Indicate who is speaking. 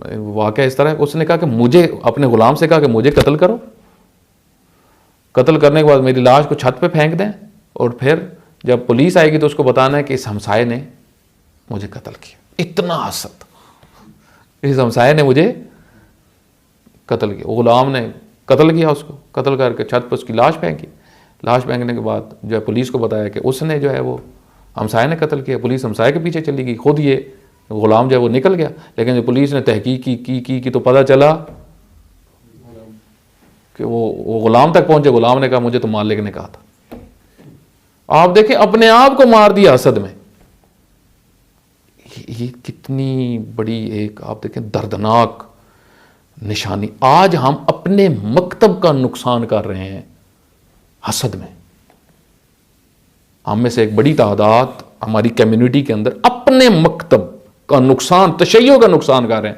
Speaker 1: वाक़या इस तरह, उसने कहा कि मुझे, अपने गुलाम से कहा कि मुझे कत्ल करो, कत्ल करने के बाद मेरी लाश को छत पे फेंक दें, और फिर जब पुलिस आएगी तो उसको बताना है कि इस हमसाये ने मुझे कत्ल किया। इतना हसद, इस हमसाये ने मुझे कत्ल किया। गुलाम ने कत्ल किया उसको, कत्ल करके छत पर उसकी लाश फेंकी। लाश फेंकने के बाद जो है पुलिस को बताया कि उसने जो है वो हमसाये ने कत्ल किया। पुलिस हमसाये के पीछे चली गई, खुद ये गुलाम जो है वो निकल गया। लेकिन जब पुलिस ने तहकीक की तो पता चला कि वो गुलाम तक पहुंचे। गुलाम ने कहा मुझे तो मालिक ने कहा था। आप देखें, अपने आप को मार दिया हसद में। ये कितनी बड़ी एक, आप देखें, दर्दनाक निशानी। आज हम अपने मकतब का नुकसान कर रहे हैं हसद में। हम में से एक बड़ी तादाद हमारी कम्युनिटी के अंदर अपने मकतब का नुकसान, तशय्यो का नुकसान कर रहे हैं।